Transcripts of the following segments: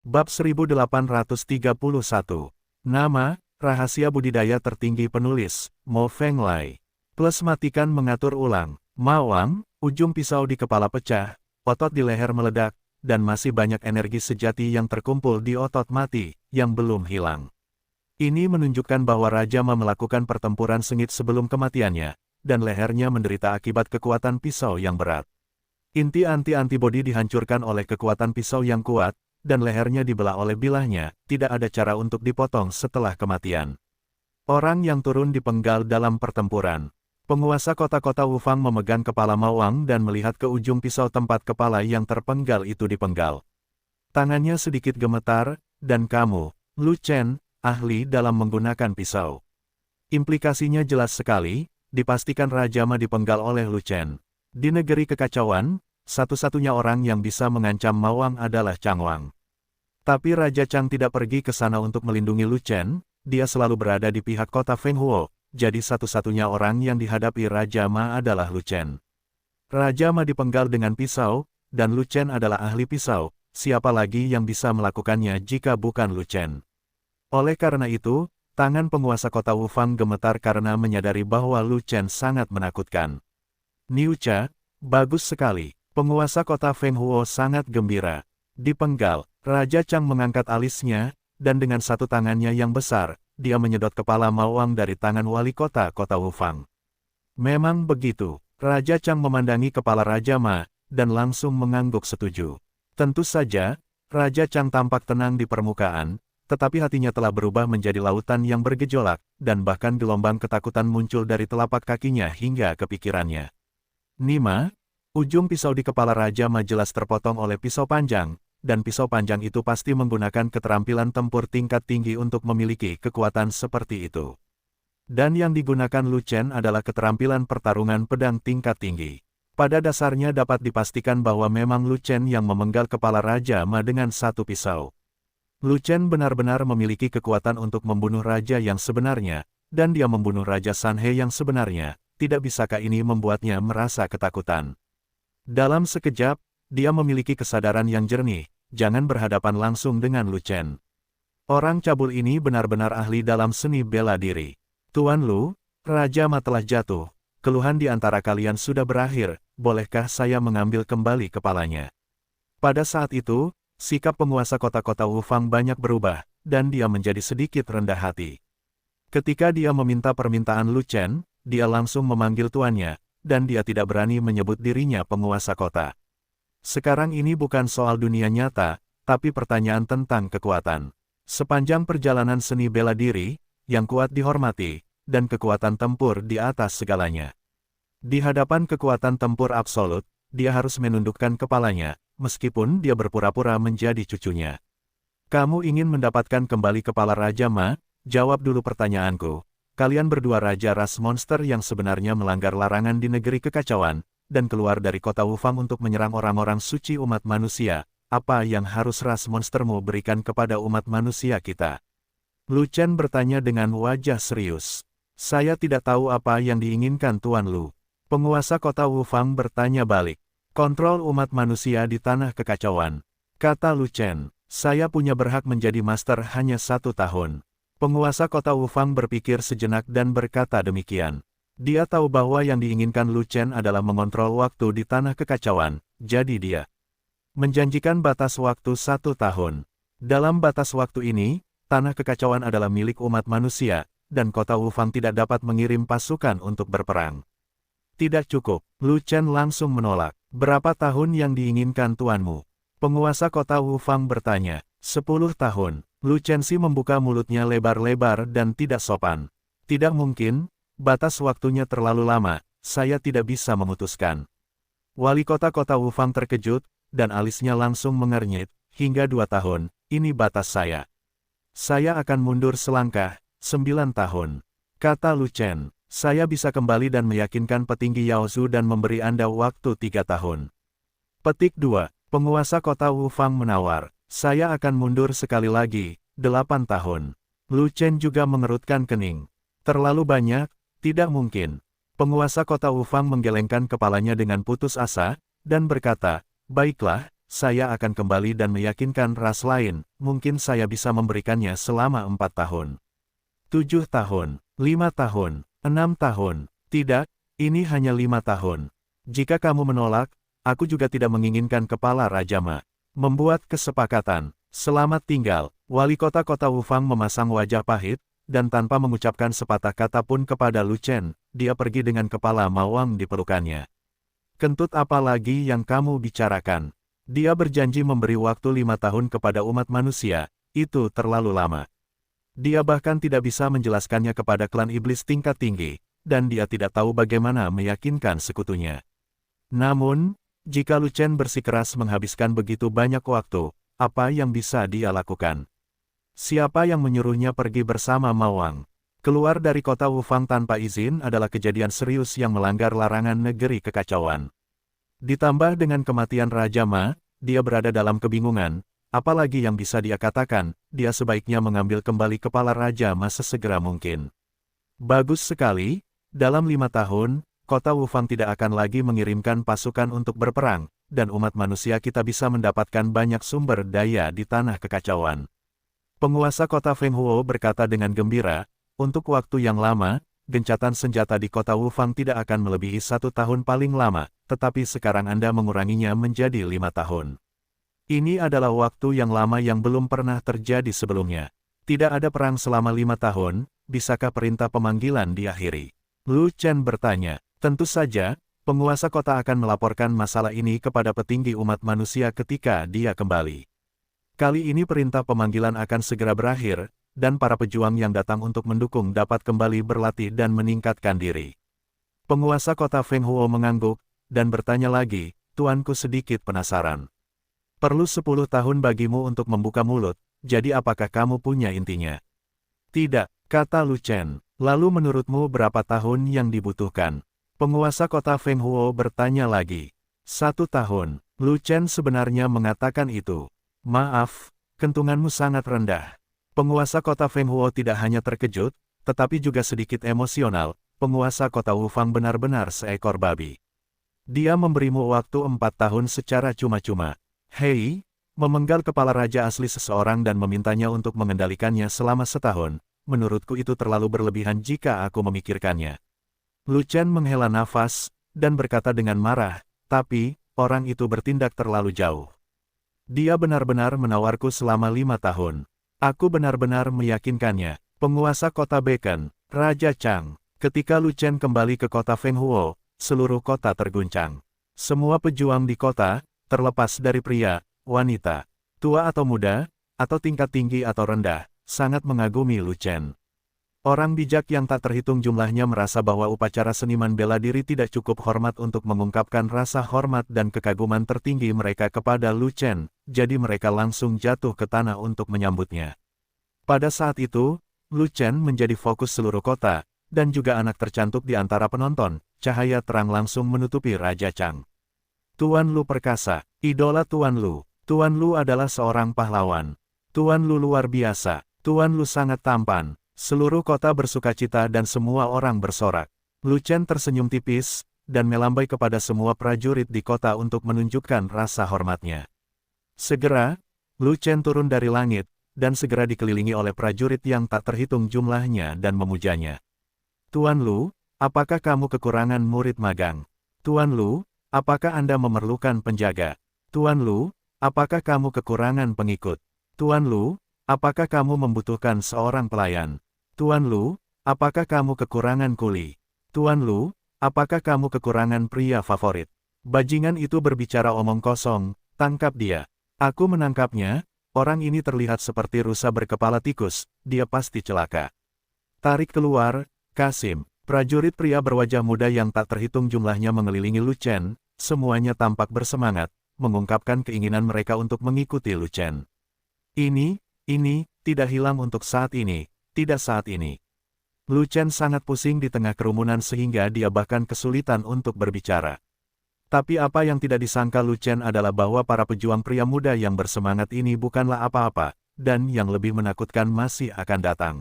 Bab 1831. Nama, rahasia budidaya tertinggi penulis, Mo Fenglai. Plus matikan mengatur ulang. Mawang, ujung pisau di kepala pecah, otot di leher meledak, dan masih banyak energi sejati yang terkumpul di otot mati, yang belum hilang. Ini menunjukkan bahwa Raja Ma melakukan pertempuran sengit sebelum kematiannya, dan lehernya menderita akibat kekuatan pisau yang berat. Inti anti-antibodi dihancurkan oleh kekuatan pisau yang kuat, dan lehernya dibelah oleh bilahnya, tidak ada cara untuk dipotong setelah kematian. Orang yang turun dipenggal dalam pertempuran. Penguasa kota-kota Wufang memegang kepala Mawang dan melihat ke ujung pisau tempat kepala yang terpenggal itu dipenggal. Tangannya sedikit gemetar, dan kamu, Lu Chen, ahli dalam menggunakan pisau. Implikasinya jelas sekali, dipastikan Raja Ma dipenggal oleh Lu Chen. Di negeri kekacauan, satu-satunya orang yang bisa mengancam Mawang adalah Chang Wang. Tapi Raja Chang tidak pergi ke sana untuk melindungi Lu Chen, dia selalu berada di pihak kota Feng Huo, jadi satu-satunya orang yang dihadapi Raja Ma adalah Lu Chen. Raja Ma dipenggal dengan pisau, dan Lu Chen adalah ahli pisau, siapa lagi yang bisa melakukannya jika bukan Lu Chen. Oleh karena itu, tangan penguasa kota Wufang gemetar karena menyadari bahwa Lu Chen sangat menakutkan. Niu Cha, bagus sekali. Penguasa kota Feng Huo sangat gembira. Dipenggal, Raja Chang mengangkat alisnya, dan dengan satu tangannya yang besar, dia menyedot kepala Mawang dari tangan wali kota Wufang. Memang begitu, Raja Chang memandangi kepala Raja Ma, dan langsung mengangguk setuju. Tentu saja, Raja Chang tampak tenang di permukaan, tetapi hatinya telah berubah menjadi lautan yang bergejolak, dan bahkan gelombang ketakutan muncul dari telapak kakinya hingga ke pikirannya. Nima, ujung pisau di kepala Raja Ma jelas terpotong oleh pisau panjang, dan pisau panjang itu pasti menggunakan keterampilan tempur tingkat tinggi untuk memiliki kekuatan seperti itu. Dan yang digunakan Lu Chen adalah keterampilan pertarungan pedang tingkat tinggi. Pada dasarnya dapat dipastikan bahwa memang Lu Chen yang memenggal kepala Raja Ma dengan satu pisau. Lu Chen benar-benar memiliki kekuatan untuk membunuh raja yang sebenarnya, dan dia membunuh Raja Sanhe yang sebenarnya. Tidak bisakah ini membuatnya merasa ketakutan? Dalam sekejap, dia memiliki kesadaran yang jernih, jangan berhadapan langsung dengan Lu Chen. Orang cabul ini benar-benar ahli dalam seni bela diri. Tuan Lu, Raja Ma telah jatuh, keluhan di antara kalian sudah berakhir, bolehkah saya mengambil kembali kepalanya? Pada saat itu, sikap penguasa kota-kota Wufang banyak berubah, dan dia menjadi sedikit rendah hati. Ketika dia meminta permintaan Lu Chen, dia langsung memanggil tuannya, dan dia tidak berani menyebut dirinya penguasa kota. Sekarang ini bukan soal dunia nyata, tapi pertanyaan tentang kekuatan. Sepanjang perjalanan seni bela diri, yang kuat dihormati, dan kekuatan tempur di atas segalanya. Di hadapan kekuatan tempur absolut, dia harus menundukkan kepalanya, meskipun dia berpura-pura menjadi cucunya. Kamu ingin mendapatkan kembali kepala Raja Ma? Jawab dulu pertanyaanku. Kalian berdua raja ras monster yang sebenarnya melanggar larangan di negeri kekacauan, dan keluar dari kota Wufang untuk menyerang orang-orang suci umat manusia. Apa yang harus ras monstermu berikan kepada umat manusia kita? Lu Chen bertanya dengan wajah serius. Saya tidak tahu apa yang diinginkan Tuan Lu. Penguasa kota Wufang bertanya balik. Kontrol umat manusia di tanah kekacauan. Kata Lu Chen, saya punya berhak menjadi master hanya 1 tahun. Penguasa kota Wufang berpikir sejenak dan berkata demikian. Dia tahu bahwa yang diinginkan Lu Chen adalah mengontrol waktu di tanah kekacauan, jadi dia menjanjikan batas waktu 1 tahun. Dalam batas waktu ini, tanah kekacauan adalah milik umat manusia, dan kota Wufang tidak dapat mengirim pasukan untuk berperang. Tidak cukup, Lu Chen langsung menolak. Berapa tahun yang diinginkan tuanmu? Penguasa kota Wufang bertanya. 10 tahun. Lu Chen si membuka mulutnya lebar-lebar dan tidak sopan. Tidak mungkin, batas waktunya terlalu lama, saya tidak bisa memutuskan. Wali kota Wufang terkejut, dan alisnya langsung mengernyit, hingga 2 tahun, ini batas saya. Saya akan mundur selangkah, 9 tahun. Kata Lu Chen, saya bisa kembali dan meyakinkan petinggi Yaozu dan memberi Anda waktu 3 tahun. Petik 2, penguasa kota Wufang menawar. Saya akan mundur sekali lagi, 8 tahun. Lu Chen juga mengerutkan kening. Terlalu banyak, tidak mungkin. Penguasa kota Wufang menggelengkan kepalanya dengan putus asa, dan berkata, baiklah, saya akan kembali dan meyakinkan ras lain, mungkin saya bisa memberikannya selama 4 tahun. 7 tahun, 5 tahun, 6 tahun, tidak, ini hanya 5 tahun. Jika kamu menolak, aku juga tidak menginginkan kepala Raja Ma. Membuat kesepakatan, selamat tinggal, wali kota Wufang memasang wajah pahit, dan tanpa mengucapkan sepatah kata pun kepada Lu Chen, dia pergi dengan kepala Ma Wang di pelukannya. Kentut apa lagi yang kamu bicarakan? Dia berjanji memberi waktu 5 tahun kepada umat manusia, itu terlalu lama. Dia bahkan tidak bisa menjelaskannya kepada klan iblis tingkat tinggi, dan dia tidak tahu bagaimana meyakinkan sekutunya. Namun, jika Lu Chen bersikeras menghabiskan begitu banyak waktu, apa yang bisa dia lakukan? Siapa yang menyuruhnya pergi bersama Ma Wang? Keluar dari kota Wufang tanpa izin adalah kejadian serius yang melanggar larangan negeri kekacauan. Ditambah dengan kematian Raja Ma, dia berada dalam kebingungan, apalagi yang bisa dia katakan, dia sebaiknya mengambil kembali kepala Raja Ma sesegera mungkin. Bagus sekali, dalam 5 tahun, kota Wufang tidak akan lagi mengirimkan pasukan untuk berperang, dan umat manusia kita bisa mendapatkan banyak sumber daya di tanah kekacauan. Penguasa kota Feng Huo berkata dengan gembira, untuk waktu yang lama, gencatan senjata di kota Wufang tidak akan melebihi 1 tahun paling lama, tetapi sekarang Anda menguranginya menjadi 5 tahun. Ini adalah waktu yang lama yang belum pernah terjadi sebelumnya. Tidak ada perang selama 5 tahun, bisakah perintah pemanggilan diakhiri? Lu Chen bertanya. Tentu saja, penguasa kota akan melaporkan masalah ini kepada petinggi umat manusia ketika dia kembali. Kali ini perintah pemanggilan akan segera berakhir, dan para pejuang yang datang untuk mendukung dapat kembali berlatih dan meningkatkan diri. Penguasa kota Feng Huo mengangguk, dan bertanya lagi, tuanku sedikit penasaran. Perlu 10 tahun bagimu untuk membuka mulut, jadi apakah kamu punya intinya? Tidak, kata Lu Chen. Lalu menurutmu berapa tahun yang dibutuhkan? Penguasa kota Feng Huo bertanya lagi. 1 tahun, Lu Chen sebenarnya mengatakan itu. Maaf, kentunganmu sangat rendah. Penguasa kota Feng Huo tidak hanya terkejut, tetapi juga sedikit emosional. Penguasa kota Wufang benar-benar seekor babi. Dia memberimu waktu 4 tahun secara cuma-cuma. Hei, memenggal kepala raja asli seseorang dan memintanya untuk mengendalikannya selama setahun, menurutku itu terlalu berlebihan jika aku memikirkannya. Lu Chen menghela nafas, dan berkata dengan marah, tapi, orang itu bertindak terlalu jauh. Dia benar-benar menawarku selama 5 tahun. Aku benar-benar meyakinkannya. Penguasa kota Beacon, Raja Chang. Ketika Lu Chen kembali ke kota Feng Huo, seluruh kota terguncang. Semua pejuang di kota, terlepas dari pria, wanita, tua atau muda, atau tingkat tinggi atau rendah, sangat mengagumi Lu Chen. Orang bijak yang tak terhitung jumlahnya merasa bahwa upacara seniman bela diri tidak cukup hormat untuk mengungkapkan rasa hormat dan kekaguman tertinggi mereka kepada Lu Chen, jadi mereka langsung jatuh ke tanah untuk menyambutnya. Pada saat itu, Lu Chen menjadi fokus seluruh kota, dan juga anak tercantik di antara penonton, cahaya terang langsung menutupi Raja Chang. Tuan Lu perkasa, idola Tuan Lu. Tuan Lu adalah seorang pahlawan. Tuan Lu luar biasa. Tuan Lu sangat tampan. Seluruh kota bersukacita dan semua orang bersorak. Lu Chen tersenyum tipis, dan melambai kepada semua prajurit di kota untuk menunjukkan rasa hormatnya. Segera, Lu Chen turun dari langit, dan segera dikelilingi oleh prajurit yang tak terhitung jumlahnya dan memujanya. Tuan Lu, apakah kamu kekurangan murid magang? Tuan Lu, apakah Anda memerlukan penjaga? Tuan Lu, apakah kamu kekurangan pengikut? Tuan Lu, apakah kamu membutuhkan seorang pelayan? Tuan Lu, apakah kamu kekurangan kuli? Tuan Lu, apakah kamu kekurangan pria favorit? Bajingan itu berbicara omong kosong, tangkap dia. Aku menangkapnya, orang ini terlihat seperti rusa berkepala tikus, dia pasti celaka. Tarik keluar, Kasim. Prajurit pria berwajah muda yang tak terhitung jumlahnya mengelilingi Lu Chen, semuanya tampak bersemangat, mengungkapkan keinginan mereka untuk mengikuti Lu Chen. Ini, tidak hilang untuk saat ini, tidak saat ini. Lu Chen sangat pusing di tengah kerumunan sehingga dia bahkan kesulitan untuk berbicara. Tapi apa yang tidak disangka Lu Chen adalah bahwa para pejuang pria muda yang bersemangat ini bukanlah apa-apa, dan yang lebih menakutkan masih akan datang.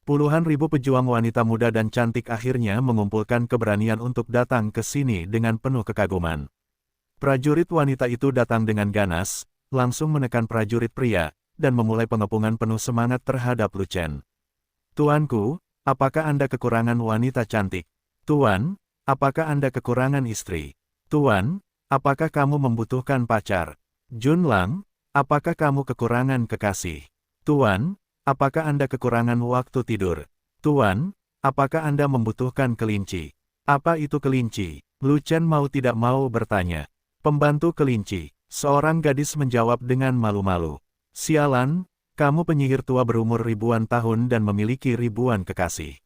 Puluhan ribu pejuang wanita muda dan cantik akhirnya mengumpulkan keberanian untuk datang ke sini dengan penuh kekaguman. Prajurit wanita itu datang dengan ganas, langsung menekan prajurit pria, dan memulai pengepungan penuh semangat terhadap Lu Chen. Tuanku, apakah Anda kekurangan wanita cantik? Tuan, apakah Anda kekurangan istri? Tuan, apakah kamu membutuhkan pacar? Junlang, apakah kamu kekurangan kekasih? Tuan, apakah Anda kekurangan waktu tidur? Tuan, apakah Anda membutuhkan kelinci? Apa itu kelinci? Lu Chen mau tidak mau bertanya. Pembantu kelinci, seorang gadis menjawab dengan malu-malu. Sialan, kamu penyihir tua berumur ribuan tahun dan memiliki ribuan kekasih.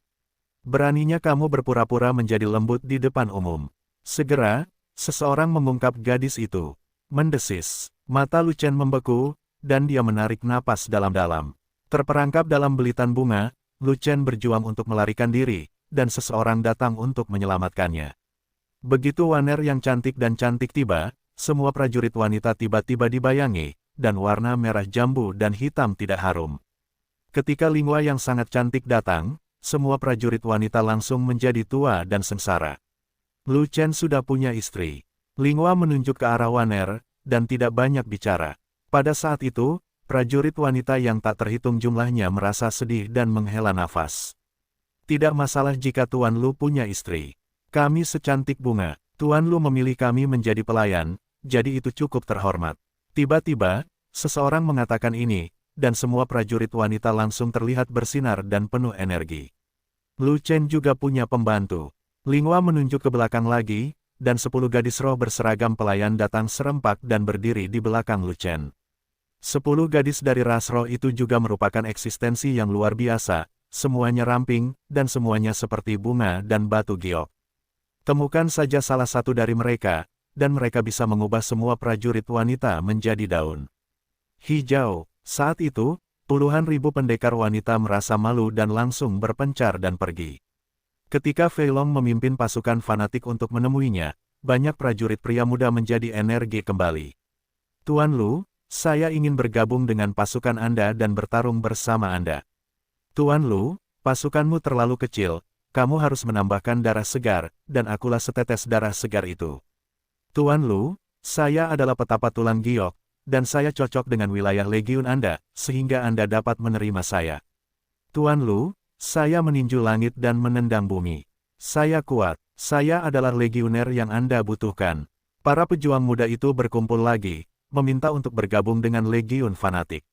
Beraninya kamu berpura-pura menjadi lembut di depan umum. Segera, seseorang mengungkap gadis itu. Mendesis, mata Lu Chen membeku, dan dia menarik napas dalam-dalam. Terperangkap dalam belitan bunga, Lu Chen berjuang untuk melarikan diri, dan seseorang datang untuk menyelamatkannya. Begitu Waner yang cantik dan cantik tiba, semua prajurit wanita tiba-tiba dibayangi, dan warna merah jambu dan hitam tidak harum. Ketika Linghua yang sangat cantik datang, semua prajurit wanita langsung menjadi tua dan sengsara. Lu Chen sudah punya istri. Linghua menunjuk ke arah Waner, dan tidak banyak bicara. Pada saat itu, prajurit wanita yang tak terhitung jumlahnya merasa sedih dan menghela nafas. Tidak masalah jika Tuan Lu punya istri. Kami secantik bunga, Tuan Lu memilih kami menjadi pelayan, jadi itu cukup terhormat. Tiba-tiba, seseorang mengatakan ini, dan semua prajurit wanita langsung terlihat bersinar dan penuh energi. Lu Chen juga punya pembantu. Linghua menunjuk ke belakang lagi, dan 10 gadis roh berseragam pelayan datang serempak dan berdiri di belakang Lu Chen. 10 gadis dari ras roh itu juga merupakan eksistensi yang luar biasa, semuanya ramping, dan semuanya seperti bunga dan batu giok. Temukan saja salah satu dari mereka, dan mereka bisa mengubah semua prajurit wanita menjadi daun hijau. Saat itu, puluhan ribu pendekar wanita merasa malu dan langsung berpencar dan pergi. Ketika Fei Long memimpin pasukan fanatik untuk menemuinya, banyak prajurit pria muda menjadi energi kembali. Tuan Lu, saya ingin bergabung dengan pasukan Anda dan bertarung bersama Anda. Tuan Lu, pasukanmu terlalu kecil. Kamu harus menambahkan darah segar, dan akulah setetes darah segar itu. Tuan Lu, saya adalah petapa tulang giok, dan saya cocok dengan wilayah legiun Anda, sehingga Anda dapat menerima saya. Tuan Lu, saya meninju langit dan menendang bumi. Saya kuat, saya adalah legioner yang Anda butuhkan. Para pejuang muda itu berkumpul lagi, meminta untuk bergabung dengan legiun fanatik.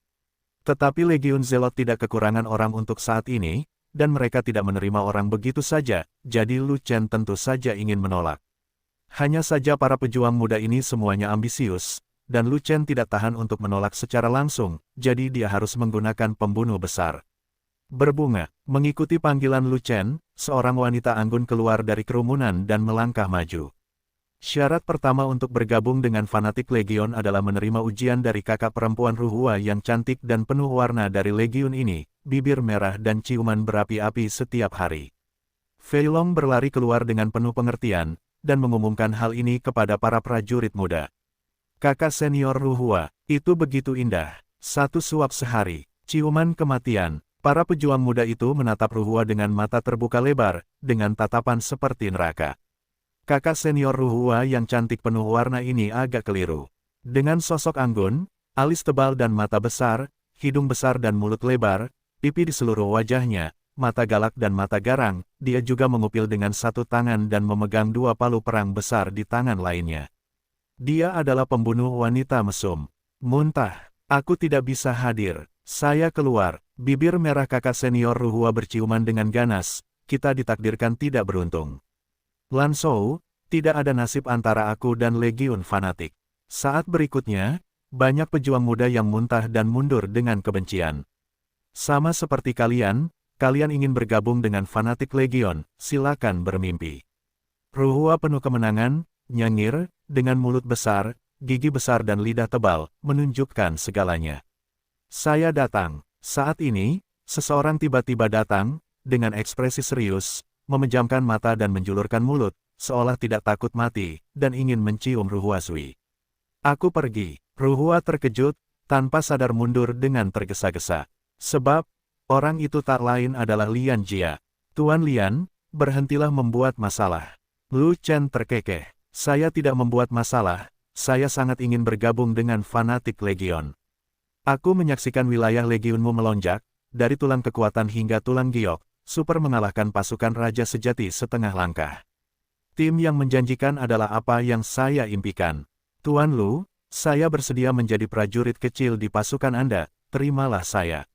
Tetapi legiun Zelot tidak kekurangan orang untuk saat ini, dan mereka tidak menerima orang begitu saja, jadi Lu Chen tentu saja ingin menolak. Hanya saja para pejuang muda ini semuanya ambisius, dan Lu Chen tidak tahan untuk menolak secara langsung, jadi dia harus menggunakan pembunuh besar. Berbunga, mengikuti panggilan Lu Chen, seorang wanita anggun keluar dari kerumunan dan melangkah maju. Syarat pertama untuk bergabung dengan fanatik legion adalah menerima ujian dari kakak perempuan Ruhua yang cantik dan penuh warna dari legion ini, bibir merah dan ciuman berapi-api setiap hari. Fei Long berlari keluar dengan penuh pengertian, dan mengumumkan hal ini kepada para prajurit muda. Kakak senior Ruhua, itu begitu indah. 1 suap sehari, ciuman kematian. Para pejuang muda itu menatap Ruhua dengan mata terbuka lebar, dengan tatapan seperti neraka. Kakak senior Ruhua yang cantik penuh warna ini agak keliru. Dengan sosok anggun, alis tebal dan mata besar, hidung besar dan mulut lebar, pipi di seluruh wajahnya, mata galak dan mata garang, dia juga mengupil dengan satu tangan dan memegang 2 palu perang besar di tangan lainnya. Dia adalah pembunuh wanita mesum. Muntah, aku tidak bisa hadir. Saya keluar, bibir merah kakak senior Ruhua berciuman dengan ganas, kita ditakdirkan tidak beruntung. Lan Shou, tidak ada nasib antara aku dan legiun fanatik. Saat berikutnya, banyak pejuang muda yang muntah dan mundur dengan kebencian. Sama seperti kalian, kalian ingin bergabung dengan fanatik legion, silakan bermimpi. Ruhua penuh kemenangan, nyengir, dengan mulut besar, gigi besar dan lidah tebal, menunjukkan segalanya. Saya datang. Saat ini, seseorang tiba-tiba datang, dengan ekspresi serius, memejamkan mata dan menjulurkan mulut, seolah tidak takut mati, dan ingin mencium Ruhua Sui. Aku pergi. Ruhua terkejut, tanpa sadar mundur dengan tergesa-gesa. Sebab, orang itu tak lain adalah Lian Jia. Tuan Lian, berhentilah membuat masalah. Lu Chen terkekeh. Saya tidak membuat masalah, saya sangat ingin bergabung dengan fanatik Legion. Aku menyaksikan wilayah Legionmu melonjak, dari tulang kekuatan hingga tulang giok, super mengalahkan pasukan Raja Sejati setengah langkah. Tim yang menjanjikan adalah apa yang saya impikan. Tuan Lu, saya bersedia menjadi prajurit kecil di pasukan Anda, terimalah saya.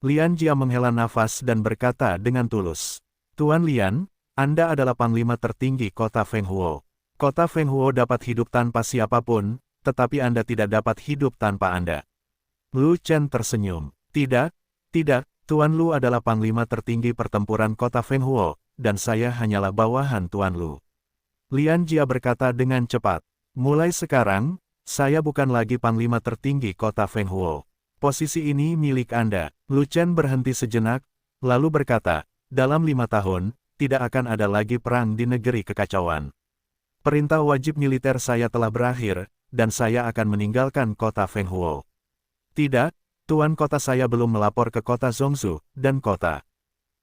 Lian Jia menghela nafas dan berkata dengan tulus. Tuan Lian, Anda adalah panglima tertinggi kota Fenghuo. Kota Fenghuo dapat hidup tanpa siapapun, tetapi Anda tidak dapat hidup tanpa Anda. Lu Chen tersenyum. Tidak, Tuan Lu adalah panglima tertinggi pertempuran kota Fenghuo, dan saya hanyalah bawahan Tuan Lu. Lian Jia berkata dengan cepat. Mulai sekarang, saya bukan lagi panglima tertinggi kota Fenghuo. Posisi ini milik Anda. Lu Chen berhenti sejenak, lalu berkata, dalam 5 tahun, tidak akan ada lagi perang di negeri kekacauan. Perintah wajib militer saya telah berakhir, dan saya akan meninggalkan kota Fenghuo. Tidak, Tuan kota saya belum melapor ke kota Zhongzhou, dan kota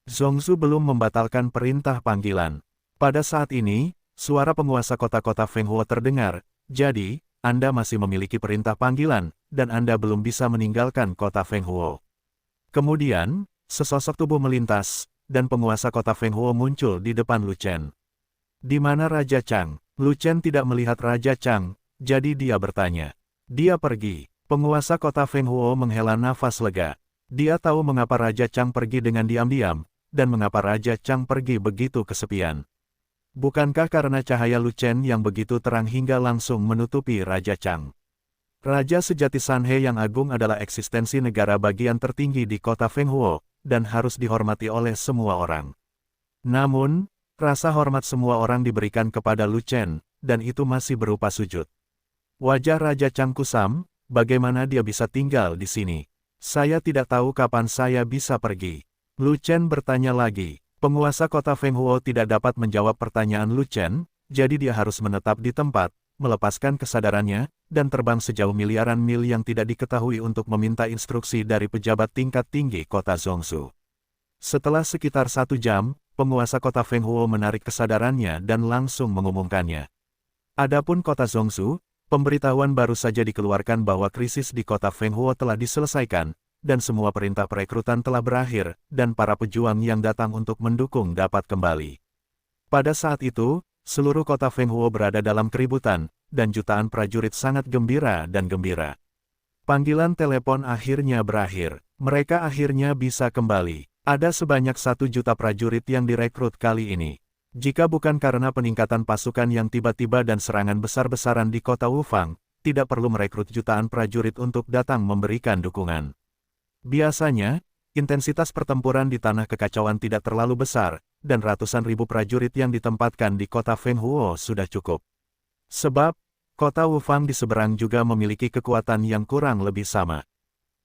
Zhongzhou belum membatalkan perintah panggilan. Pada saat ini, suara penguasa kota-kota Fenghuo terdengar, jadi, Anda masih memiliki perintah panggilan, dan Anda belum bisa meninggalkan kota Fenghuo. Kemudian, sesosok tubuh melintas, dan penguasa kota Fenghuo muncul di depan Lu Chen. Di mana Raja Chang? Lu Chen tidak melihat Raja Chang, jadi dia bertanya. Dia pergi. Penguasa kota Fenghuo menghela nafas lega. Dia tahu mengapa Raja Chang pergi dengan diam-diam, dan mengapa Raja Chang pergi begitu kesepian. Bukankah karena cahaya Lu Chen yang begitu terang hingga langsung menutupi Raja Chang? Raja sejati Sanhe yang agung adalah eksistensi negara bagian tertinggi di kota Fenghuo, dan harus dihormati oleh semua orang. Namun, rasa hormat semua orang diberikan kepada Lu Chen, dan itu masih berupa sujud. Wajah Raja Chang kusam, bagaimana dia bisa tinggal di sini? Saya tidak tahu kapan saya bisa pergi. Lu Chen bertanya lagi. Penguasa kota Fenghuo tidak dapat menjawab pertanyaan Lu Chen, jadi dia harus menetap di tempat, melepaskan kesadarannya, dan terbang sejauh miliaran mil yang tidak diketahui untuk meminta instruksi dari pejabat tingkat tinggi kota Zhongzhou. Setelah sekitar 1 jam, penguasa kota Fenghuo menarik kesadarannya dan langsung mengumumkannya. Adapun kota Zhongzhou, pemberitahuan baru saja dikeluarkan bahwa krisis di kota Fenghuo telah diselesaikan, dan semua perintah perekrutan telah berakhir, dan para pejuang yang datang untuk mendukung dapat kembali. Pada saat itu, seluruh kota Fenghuo berada dalam keributan, dan jutaan prajurit sangat gembira dan gembira. Panggilan telepon akhirnya berakhir. Mereka akhirnya bisa kembali. Ada sebanyak 1 juta prajurit yang direkrut kali ini. Jika bukan karena peningkatan pasukan yang tiba-tiba dan serangan besar-besaran di kota Wufang, tidak perlu merekrut jutaan prajurit untuk datang memberikan dukungan. Biasanya, intensitas pertempuran di tanah kekacauan tidak terlalu besar, dan ratusan ribu prajurit yang ditempatkan di kota Fenghuo sudah cukup. Sebab, kota Wufang di seberang juga memiliki kekuatan yang kurang lebih sama.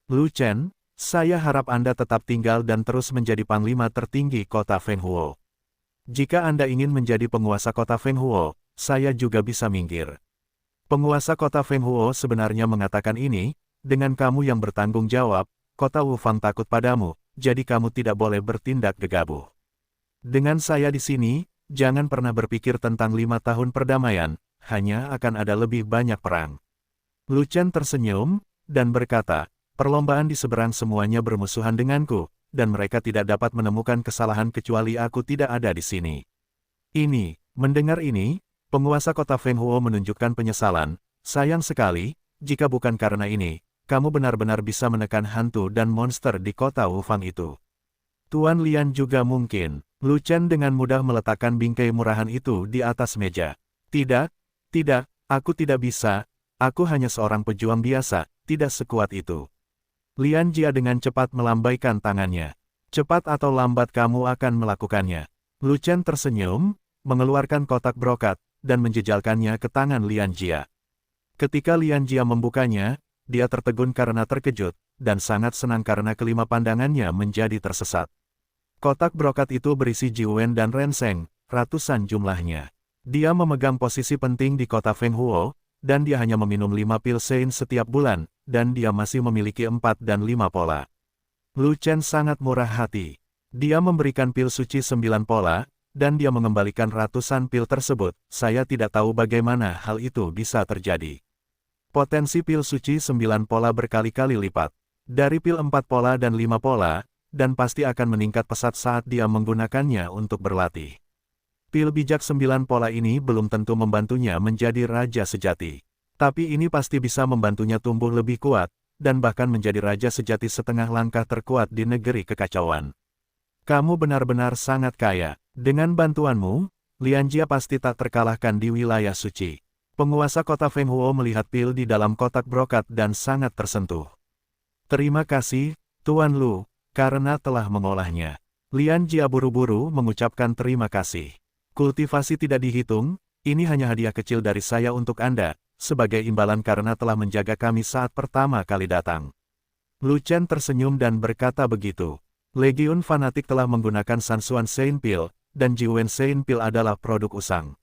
Lu Chen, saya harap Anda tetap tinggal dan terus menjadi panglima tertinggi kota Fenghuo. Jika Anda ingin menjadi penguasa kota Fenghuo, saya juga bisa minggir. Penguasa kota Fenghuo sebenarnya mengatakan ini, dengan kamu yang bertanggung jawab, kota Wufang takut padamu, jadi kamu tidak boleh bertindak gegabah. Dengan saya di sini, jangan pernah berpikir tentang 5 tahun perdamaian, hanya akan ada lebih banyak perang. Lu Chen tersenyum, dan berkata, perlombaan di seberang semuanya bermusuhan denganku, dan mereka tidak dapat menemukan kesalahan kecuali aku tidak ada di sini. Mendengar ini, penguasa kota Fenghuo menunjukkan penyesalan, sayang sekali, jika bukan karena ini, kamu benar-benar bisa menekan hantu dan monster di kota Wufang itu. Tuan Lian juga mungkin. Lu Chen dengan mudah meletakkan bingkai murahan itu di atas meja. Tidak, aku tidak bisa, aku hanya seorang pejuang biasa, tidak sekuat itu. Lian Jia dengan cepat melambaikan tangannya. Cepat atau lambat kamu akan melakukannya. Lu Chen tersenyum, mengeluarkan kotak brokat, dan menjejalkannya ke tangan Lian Jia. Ketika Lian Jia membukanya, dia tertegun karena terkejut, dan sangat senang karena kelima pandangannya menjadi tersesat. Kotak brokat itu berisi Jiwen dan Renseng, ratusan jumlahnya. Dia memegang posisi penting di kota Fenghuo, dan dia hanya meminum 5 pil Sein setiap bulan, dan dia masih memiliki 4 dan 5 pola. Lu Chen sangat murah hati. Dia memberikan pil suci 9 pola, dan dia mengembalikan ratusan pil tersebut. Saya tidak tahu bagaimana hal itu bisa terjadi. Potensi pil suci 9 pola berkali-kali lipat. Dari pil 4 pola dan 5 pola, dan pasti akan meningkat pesat saat dia menggunakannya untuk berlatih. Pil bijak 9 pola ini belum tentu membantunya menjadi raja sejati. Tapi ini pasti bisa membantunya tumbuh lebih kuat, dan bahkan menjadi raja sejati setengah langkah terkuat di negeri kekacauan. Kamu benar-benar sangat kaya. Dengan bantuanmu, Lianjia pasti tak terkalahkan di wilayah suci. Penguasa kota Feng Huo melihat pil di dalam kotak brokat dan sangat tersentuh. Terima kasih, Tuan Lu, karena telah mengolahnya. Lianjia buru-buru mengucapkan terima kasih. Kultivasi tidak dihitung, ini hanya hadiah kecil dari saya untuk Anda, sebagai imbalan karena telah menjaga kami saat pertama kali datang. Lu Chen tersenyum dan berkata begitu. Legiun fanatik telah menggunakan Sansuan Sein Pil, dan Jiwen Sein Pil adalah produk usang.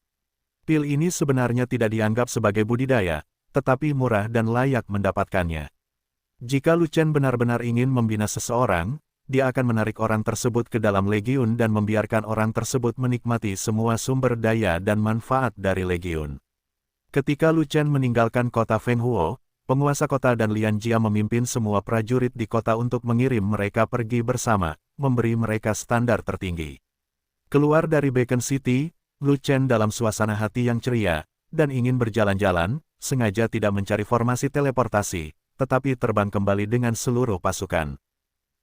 Pil ini sebenarnya tidak dianggap sebagai budidaya, tetapi murah dan layak mendapatkannya. Jika Lu Chen benar-benar ingin membina seseorang, dia akan menarik orang tersebut ke dalam legiun dan membiarkan orang tersebut menikmati semua sumber daya dan manfaat dari legiun. Ketika Lu Chen meninggalkan kota Feng Huo, penguasa kota dan Lianjia memimpin semua prajurit di kota untuk mengirim mereka pergi bersama, memberi mereka standar tertinggi. Keluar dari Beacon City, Lu Chen dalam suasana hati yang ceria, dan ingin berjalan-jalan, sengaja tidak mencari formasi teleportasi, tetapi terbang kembali dengan seluruh pasukan.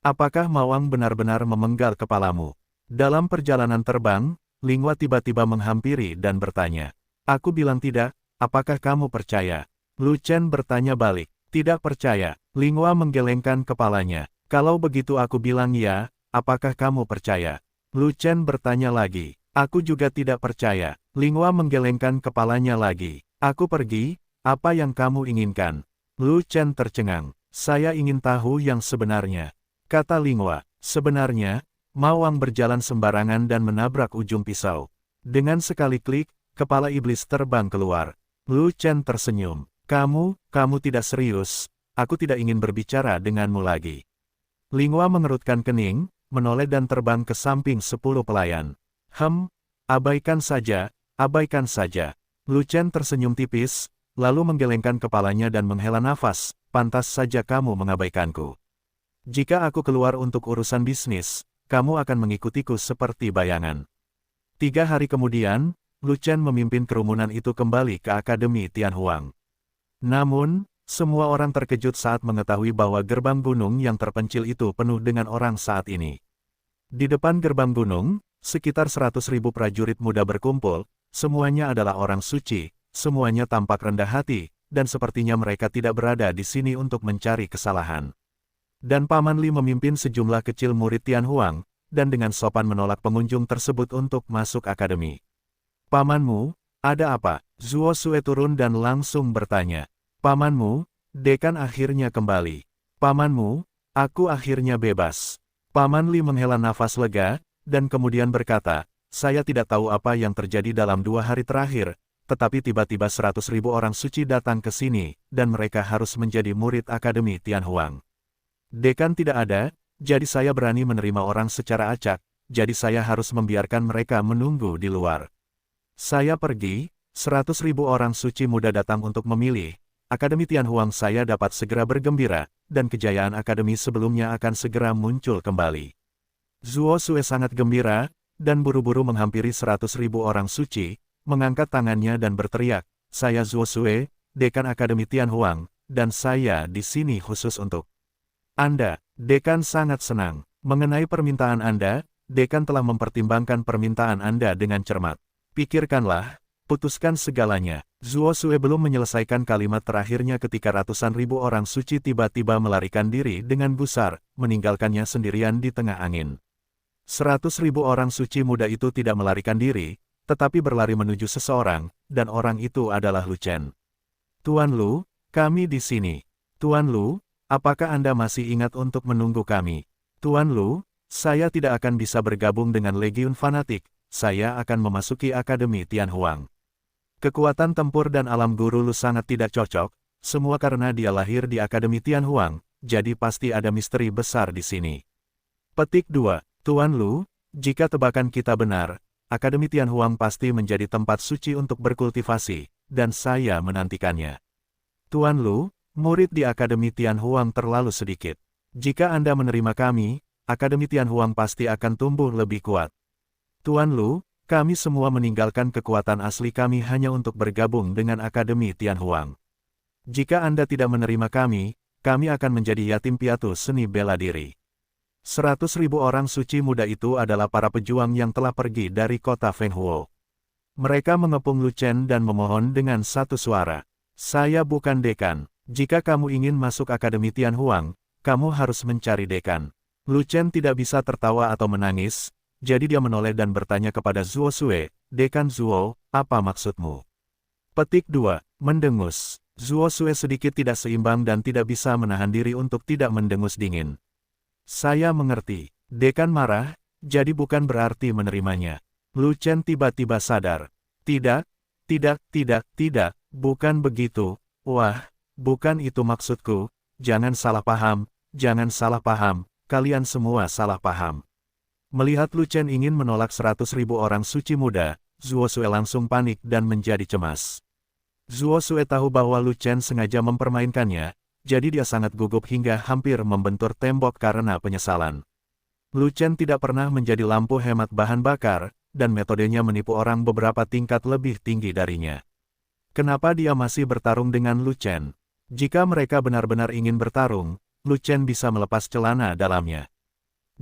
Apakah Mawang benar-benar memenggal kepalamu? Dalam perjalanan terbang, Linghua tiba-tiba menghampiri dan bertanya. Aku bilang tidak, apakah kamu percaya? Lu Chen bertanya balik. Tidak percaya. Linghua menggelengkan kepalanya. Kalau begitu aku bilang ya, apakah kamu percaya? Lu Chen bertanya lagi. Aku juga tidak percaya. Linghua menggelengkan kepalanya lagi. Aku pergi, apa yang kamu inginkan? Lu Chen tercengang. Saya ingin tahu yang sebenarnya. Kata Linghua, sebenarnya, Mawang berjalan sembarangan dan menabrak ujung pisau. Dengan sekali klik, kepala iblis terbang keluar. Lu Chen tersenyum. Kamu tidak serius, aku tidak ingin berbicara denganmu lagi. Linghua mengerutkan kening, menoleh dan terbang ke samping 10 pelayan. Abaikan saja, abaikan saja. Lu Chen tersenyum tipis, lalu menggelengkan kepalanya dan menghela nafas, pantas saja kamu mengabaikanku. Jika aku keluar untuk urusan bisnis, kamu akan mengikutiku seperti bayangan. 3 hari kemudian, Lu Chen memimpin kerumunan itu kembali ke Akademi Tianhuang. Namun, semua orang terkejut saat mengetahui bahwa gerbang gunung yang terpencil itu penuh dengan orang saat ini. Di depan gerbang gunung, sekitar 100.000 prajurit muda berkumpul, semuanya adalah orang suci, semuanya tampak rendah hati, dan sepertinya mereka tidak berada di sini untuk mencari kesalahan. Dan Paman Li memimpin sejumlah kecil murid Tianhuang, dan dengan sopan menolak pengunjung tersebut untuk masuk akademi. Pamanmu, ada apa? Zuo Sue turun dan langsung bertanya. Pamanmu, dekan akhirnya kembali. Pamanmu, aku akhirnya bebas. Paman Li menghela nafas lega, dan kemudian berkata, saya tidak tahu apa yang terjadi dalam 2 hari terakhir, tetapi tiba-tiba 100.000 orang suci datang ke sini, dan mereka harus menjadi murid Akademi Tianhuang. Dekan tidak ada, jadi saya berani menerima orang secara acak, jadi saya harus membiarkan mereka menunggu di luar. Saya pergi, 100.000 orang suci muda datang untuk memilih, Akademi Tianhuang saya dapat segera bergembira, dan kejayaan akademi sebelumnya akan segera muncul kembali. Zuo Sue sangat gembira, dan buru-buru menghampiri 100.000 orang suci, mengangkat tangannya dan berteriak, saya Zuo Sue, Dekan Akademi Tianhuang, dan saya di sini khusus untuk Anda. Dekan sangat senang. Mengenai permintaan Anda, Dekan telah mempertimbangkan permintaan Anda dengan cermat. Pikirkanlah, putuskan segalanya. Zuo Sue belum menyelesaikan kalimat terakhirnya ketika ratusan ribu orang suci tiba-tiba melarikan diri dengan gusar, meninggalkannya sendirian di tengah angin. 100.000 orang suci muda itu tidak melarikan diri, tetapi berlari menuju seseorang, dan orang itu adalah Lu Chen. Tuan Lu, kami di sini. Tuan Lu, apakah Anda masih ingat untuk menunggu kami? Tuan Lu, saya tidak akan bisa bergabung dengan Legiun Fanatik, saya akan memasuki Akademi Tianhuang. Kekuatan tempur dan alam guru Lu sangat tidak cocok, semua karena dia lahir di Akademi Tianhuang, jadi pasti ada misteri besar di sini. Petik 2. Tuan Lu, jika tebakan kita benar, Akademi Tianhuang pasti menjadi tempat suci untuk berkultivasi, dan saya menantikannya. Tuan Lu, murid di Akademi Tianhuang terlalu sedikit. Jika Anda menerima kami, Akademi Tianhuang pasti akan tumbuh lebih kuat. Tuan Lu, kami semua meninggalkan kekuatan asli kami hanya untuk bergabung dengan Akademi Tianhuang. Jika Anda tidak menerima kami akan menjadi yatim piatu seni bela diri. 100.000 orang suci muda itu adalah para pejuang yang telah pergi dari kota Fenghuo. Mereka mengepung Lu Chen dan memohon dengan satu suara. Saya bukan dekan. Jika kamu ingin masuk Akademi Tianhuang, kamu harus mencari dekan. Lu Chen tidak bisa tertawa atau menangis, jadi dia menoleh dan bertanya kepada Zuo Sue, Dekan Zuo, apa maksudmu? Petik 2. Mendengus. Zuo Sue sedikit tidak seimbang dan tidak bisa menahan diri untuk tidak mendengus dingin. Saya mengerti. Dekan marah, jadi bukan berarti menerimanya. Lu Chen tiba-tiba sadar. Tidak, bukan begitu. Wah, bukan itu maksudku. Jangan salah paham, kalian semua salah paham. Melihat Lu Chen ingin menolak 100.000 orang suci muda, Zuo Sue langsung panik dan menjadi cemas. Zuo Sue tahu bahwa Lu Chen sengaja mempermainkannya, jadi dia sangat gugup hingga hampir membentur tembok karena penyesalan. Lu Chen tidak pernah menjadi lampu hemat bahan bakar, dan metodenya menipu orang beberapa tingkat lebih tinggi darinya. Kenapa dia masih bertarung dengan Lu Chen? Jika mereka benar-benar ingin bertarung, Lu Chen bisa melepas celana dalamnya.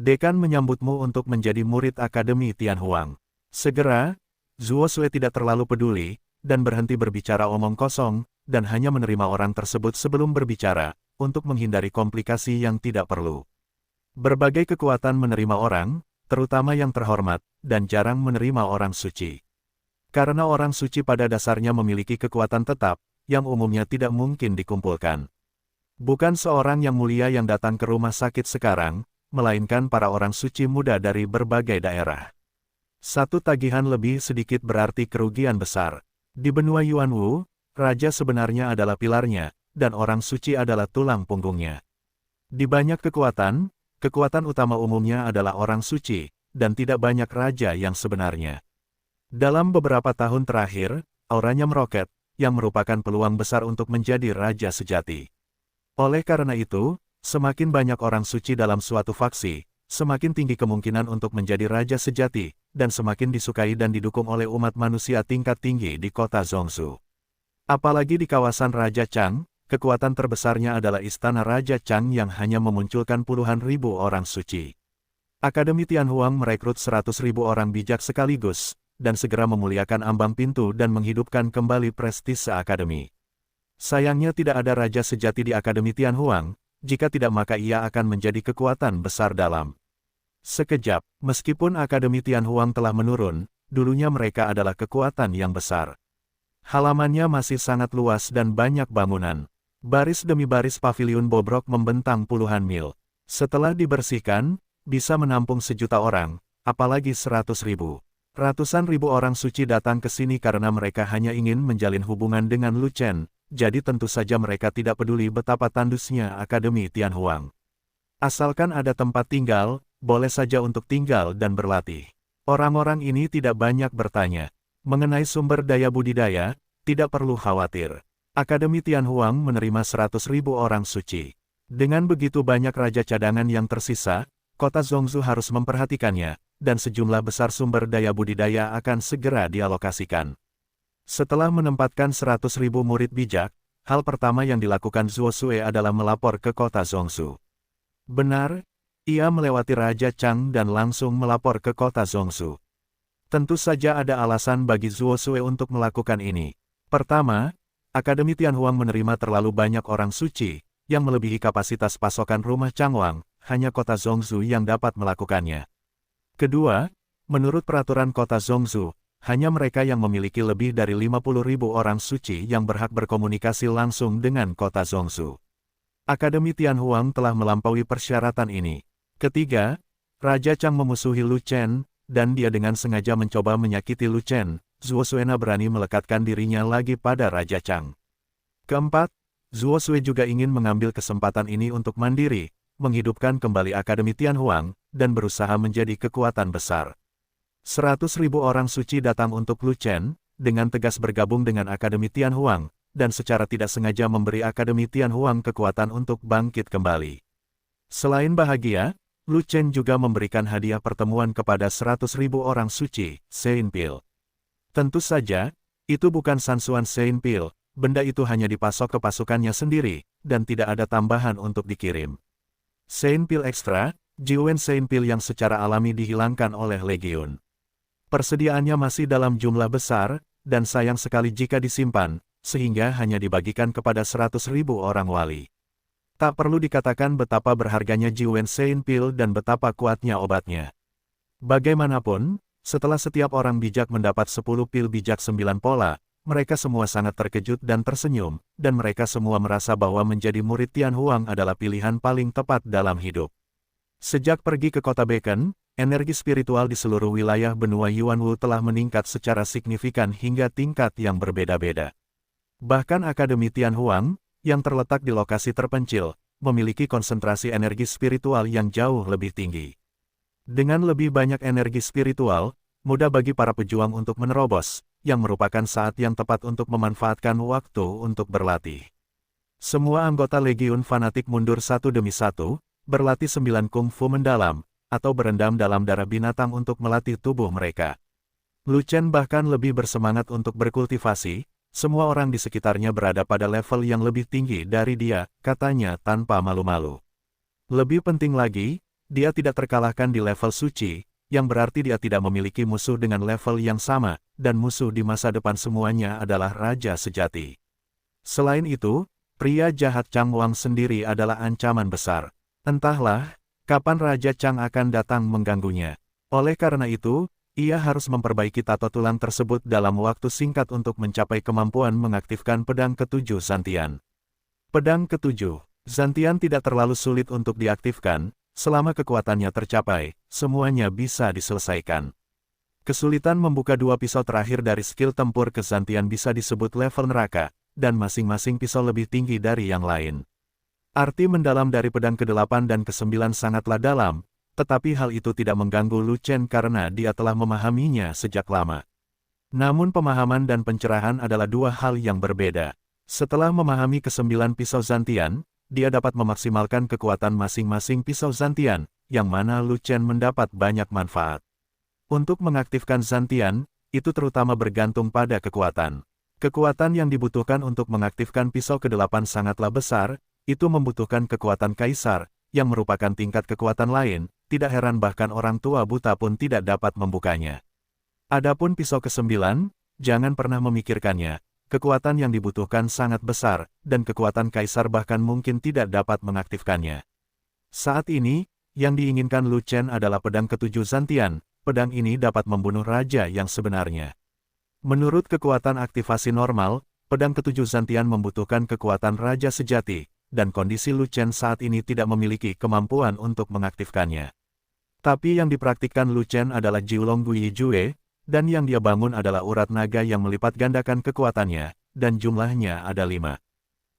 Dekan menyambutmu untuk menjadi murid Akademi Tianhuang. Segera, Zuo Sue tidak terlalu peduli, dan berhenti berbicara omong kosong, dan hanya menerima orang tersebut sebelum berbicara, untuk menghindari komplikasi yang tidak perlu. Berbagai kekuatan menerima orang, terutama yang terhormat, dan jarang menerima orang suci. Karena orang suci pada dasarnya memiliki kekuatan tetap, yang umumnya tidak mungkin dikumpulkan. Bukan seorang yang mulia yang datang ke rumah sakit sekarang, melainkan para orang suci muda dari berbagai daerah. Satu tagihan lebih sedikit berarti kerugian besar. Di benua Yuanwu, raja sebenarnya adalah pilarnya, dan orang suci adalah tulang punggungnya. Di banyak kekuatan utama umumnya adalah orang suci, dan tidak banyak raja yang sebenarnya. Dalam beberapa tahun terakhir, auranya meroket, yang merupakan peluang besar untuk menjadi raja sejati. Oleh karena itu, semakin banyak orang suci dalam suatu faksi, semakin tinggi kemungkinan untuk menjadi raja sejati, dan semakin disukai dan didukung oleh umat manusia tingkat tinggi di kota Zhongzhou. Apalagi di kawasan Raja Chang, kekuatan terbesarnya adalah Istana Raja Chang yang hanya memunculkan puluhan ribu orang suci. Akademi Tianhuang merekrut 100.000 orang bijak sekaligus, dan segera memuliakan ambang pintu dan menghidupkan kembali prestise akademi. Sayangnya tidak ada raja sejati di Akademi Tianhuang, jika tidak maka ia akan menjadi kekuatan besar dalam. Sekejap, meskipun Akademi Tianhuang telah menurun, dulunya mereka adalah kekuatan yang besar. Halamannya masih sangat luas dan banyak bangunan. Baris demi baris paviliun bobrok membentang puluhan mil. Setelah dibersihkan, bisa menampung 1.000.000 orang, apalagi 100.000. Ratusan ribu orang suci datang ke sini karena mereka hanya ingin menjalin hubungan dengan Lu Chen, jadi tentu saja mereka tidak peduli betapa tandusnya Akademi Tianhuang. Asalkan ada tempat tinggal, boleh saja untuk tinggal dan berlatih. Orang-orang ini tidak banyak bertanya. Mengenai sumber daya budidaya, tidak perlu khawatir. Akademi Tianhuang menerima 100.000 orang suci. Dengan begitu banyak raja cadangan yang tersisa, kota Zhongzhou harus memperhatikannya, dan sejumlah besar sumber daya budidaya akan segera dialokasikan. Setelah menempatkan 100.000 murid bijak, hal pertama yang dilakukan Zuo Sue adalah melapor ke kota Zhongzhou. Benar, ia melewati Raja Chang dan langsung melapor ke kota Zhongzhou. Tentu saja ada alasan bagi Zuo Sue untuk melakukan ini. Pertama, Akademi Tianhuang menerima terlalu banyak orang suci, yang melebihi kapasitas pasokan rumah Changwang, hanya kota Zhongzhou yang dapat melakukannya. Kedua, menurut peraturan kota Zhongzhou, hanya mereka yang memiliki lebih dari 50.000 orang suci yang berhak berkomunikasi langsung dengan kota Zhongzhou. Akademi Tianhuang telah melampaui persyaratan ini. Ketiga, Raja Chang memusuhi Lu Chen, dan dia dengan sengaja mencoba menyakiti Lu Chen. Zuo Sue berani melekatkan dirinya lagi pada Raja Chang. Keempat, Zuo Sue juga ingin mengambil kesempatan ini untuk mandiri, menghidupkan kembali Akademi Tianhuang, dan berusaha menjadi kekuatan besar. 100.000 orang suci datang untuk Lu Chen, dengan tegas bergabung dengan Akademi Tianhuang, dan secara tidak sengaja memberi Akademi Tianhuang kekuatan untuk bangkit kembali. Selain bahagia, Lu Chen juga memberikan hadiah pertemuan kepada 100.000 orang suci, Seinpil. Tentu saja, itu bukan Sansuan Seinpil, benda itu hanya dipasok ke pasukannya sendiri, dan tidak ada tambahan untuk dikirim. Seinpil ekstra, Jiwen Seinpil yang secara alami dihilangkan oleh Legiun. Persediaannya masih dalam jumlah besar, dan sayang sekali jika disimpan, sehingga hanya dibagikan kepada 100.000 orang wali. Tak perlu dikatakan betapa berharganya Jiwen Seinpil dan betapa kuatnya obatnya. Bagaimanapun, setelah setiap orang bijak mendapat 10 pil bijak 9 pola, mereka semua sangat terkejut dan tersenyum, dan mereka semua merasa bahwa menjadi murid Tianhuang adalah pilihan paling tepat dalam hidup. Sejak pergi ke kota Beacon, energi spiritual di seluruh wilayah benua Yuanwu telah meningkat secara signifikan hingga tingkat yang berbeda-beda. Bahkan Akademi Tianhuang, yang terletak di lokasi terpencil, memiliki konsentrasi energi spiritual yang jauh lebih tinggi. Dengan lebih banyak energi spiritual, mudah bagi para pejuang untuk menerobos, yang merupakan saat yang tepat untuk memanfaatkan waktu untuk berlatih. Semua anggota Legiun fanatik mundur satu demi satu, berlatih 9 kungfu mendalam, atau berendam dalam darah binatang untuk melatih tubuh mereka. Lu Chen bahkan lebih bersemangat untuk berkultivasi. Semua orang di sekitarnya berada pada level yang lebih tinggi dari dia, katanya tanpa malu-malu. Lebih penting lagi, dia tidak terkalahkan di level suci, yang berarti dia tidak memiliki musuh dengan level yang sama, dan musuh di masa depan semuanya adalah raja sejati. Selain itu, pria jahat Chang Wang sendiri adalah ancaman besar. Entahlah, kapan Raja Chang akan datang mengganggunya. Oleh karena itu, ia harus memperbaiki tato tulang tersebut dalam waktu singkat untuk mencapai kemampuan mengaktifkan pedang ketujuh Zantian. Pedang ketujuh Zantian tidak terlalu sulit untuk diaktifkan, selama kekuatannya tercapai, semuanya bisa diselesaikan. Kesulitan membuka dua pisau terakhir dari skill tempur ke Zantian bisa disebut level neraka, dan masing-masing pisau lebih tinggi dari yang lain. Arti mendalam dari pedang ke-8 dan ke-9 sangatlah dalam, tetapi hal itu tidak mengganggu Lu Chen karena dia telah memahaminya sejak lama. Namun pemahaman dan pencerahan adalah dua hal yang berbeda. Setelah memahami ke-9 pisau Zantian, dia dapat memaksimalkan kekuatan masing-masing pisau Zantian, yang mana Lu Chen mendapat banyak manfaat. Untuk mengaktifkan Zantian, itu terutama bergantung pada kekuatan. Kekuatan yang dibutuhkan untuk mengaktifkan pisau ke-8 sangatlah besar, itu membutuhkan kekuatan kaisar, yang merupakan tingkat kekuatan lain, tidak heran bahkan orang tua buta pun tidak dapat membukanya. Adapun pisau ke-9, jangan pernah memikirkannya, kekuatan yang dibutuhkan sangat besar, dan kekuatan kaisar bahkan mungkin tidak dapat mengaktifkannya. Saat ini, yang diinginkan Lu Chen adalah pedang ketujuh Zantian, pedang ini dapat membunuh raja yang sebenarnya. Menurut kekuatan aktivasi normal, pedang ketujuh Zantian membutuhkan kekuatan raja sejati, dan kondisi Lu Chen saat ini tidak memiliki kemampuan untuk mengaktifkannya. Tapi yang dipraktikkan Lu Chen adalah Jiulong Guyi Jue, dan yang dia bangun adalah urat naga yang melipat gandakan kekuatannya, dan jumlahnya ada 5.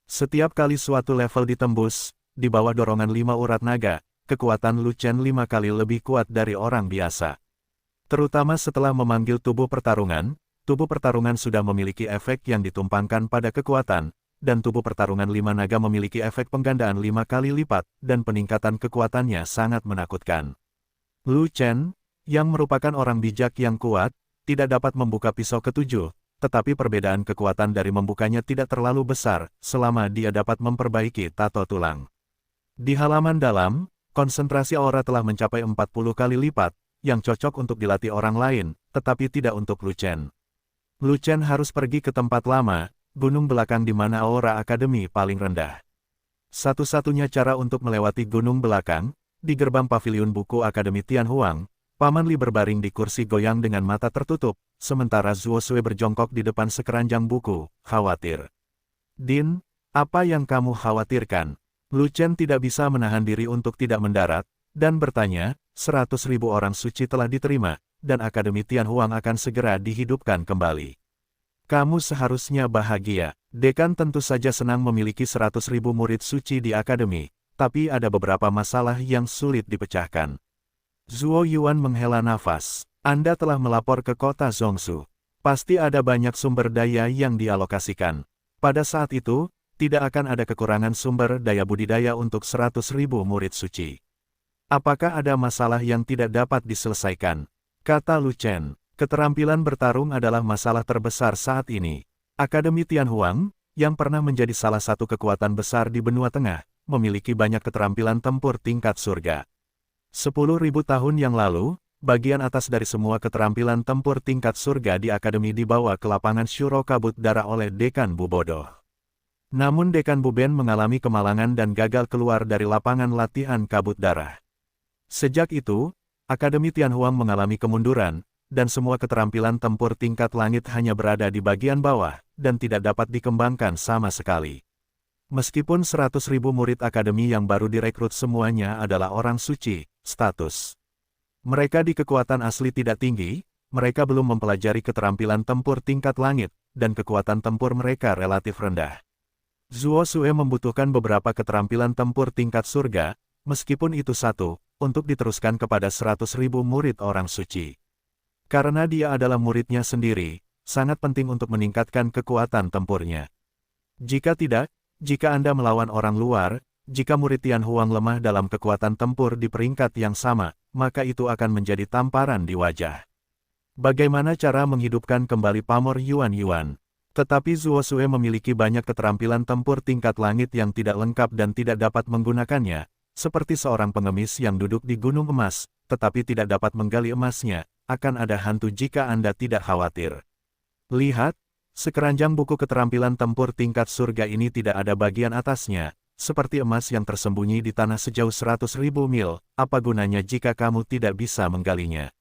Setiap kali suatu level ditembus, di bawah dorongan 5 urat naga, kekuatan Lu Chen 5 kali lebih kuat dari orang biasa. Terutama setelah memanggil tubuh pertarungan sudah memiliki efek yang ditumpangkan pada kekuatan, dan tubuh pertarungan 5 naga memiliki efek penggandaan 5 kali lipat, dan peningkatan kekuatannya sangat menakutkan. Lu Chen, yang merupakan orang bijak yang kuat, tidak dapat membuka pisau ke-7, tetapi perbedaan kekuatan dari membukanya tidak terlalu besar, selama dia dapat memperbaiki tato tulang. Di halaman dalam, konsentrasi aura telah mencapai 40 kali lipat, yang cocok untuk dilatih orang lain, tetapi tidak untuk Lu Chen. Lu Chen harus pergi ke tempat lama, gunung belakang di mana aura akademi paling rendah. Satu-satunya cara untuk melewati gunung belakang, di gerbang paviliun buku Akademi Tianhuang, Paman Li berbaring di kursi goyang dengan mata tertutup, sementara Zuo Sui berjongkok di depan sekeranjang buku, khawatir. Din, apa yang kamu khawatirkan? Lu Chen tidak bisa menahan diri untuk tidak mendarat, dan bertanya, 100.000 orang suci telah diterima, dan Akademi Tianhuang akan segera dihidupkan kembali. Kamu seharusnya bahagia. Dekan tentu saja senang memiliki 100.000 murid suci di akademi, tapi ada beberapa masalah yang sulit dipecahkan. Zuo Yuan menghela nafas. Anda telah melapor ke kota Zhongshu. Pasti ada banyak sumber daya yang dialokasikan. Pada saat itu, tidak akan ada kekurangan sumber daya budidaya untuk 100.000 murid suci. Apakah ada masalah yang tidak dapat diselesaikan? Kata Lu Chen, keterampilan bertarung adalah masalah terbesar saat ini. Akademi Tianhuang, yang pernah menjadi salah satu kekuatan besar di benua tengah, memiliki banyak keterampilan tempur tingkat surga. 10.000 tahun yang lalu, bagian atas dari semua keterampilan tempur tingkat surga di akademi dibawa ke lapangan Shuro Kabut Dara oleh Dekan Bubodo. Namun Dekan Buben mengalami kemalangan dan gagal keluar dari lapangan latihan Kabut Darah. Sejak itu, Akademi Tianhuang mengalami kemunduran, dan semua keterampilan tempur tingkat langit hanya berada di bagian bawah, dan tidak dapat dikembangkan sama sekali. Meskipun 100.000 murid akademi yang baru direkrut semuanya adalah orang suci, status mereka di kekuatan asli tidak tinggi, mereka belum mempelajari keterampilan tempur tingkat langit, dan kekuatan tempur mereka relatif rendah. Zuo Sue membutuhkan beberapa keterampilan tempur tingkat surga, meskipun itu satu, untuk diteruskan kepada 100.000 murid orang suci. Karena dia adalah muridnya sendiri, sangat penting untuk meningkatkan kekuatan tempurnya. Jika tidak, jika Anda melawan orang luar, jika murid Tianhuang lemah dalam kekuatan tempur di peringkat yang sama, maka itu akan menjadi tamparan di wajah. Bagaimana cara menghidupkan kembali pamor Yuan-Yuan? Tetapi Zuo Sue memiliki banyak keterampilan tempur tingkat langit yang tidak lengkap dan tidak dapat menggunakannya, seperti seorang pengemis yang duduk di gunung emas, tetapi tidak dapat menggali emasnya, akan ada hantu jika Anda tidak khawatir. Lihat, sekeranjang buku keterampilan tempur tingkat surga ini tidak ada bagian atasnya, seperti emas yang tersembunyi di tanah sejauh 100.000 mil, apa gunanya jika kamu tidak bisa menggalinya?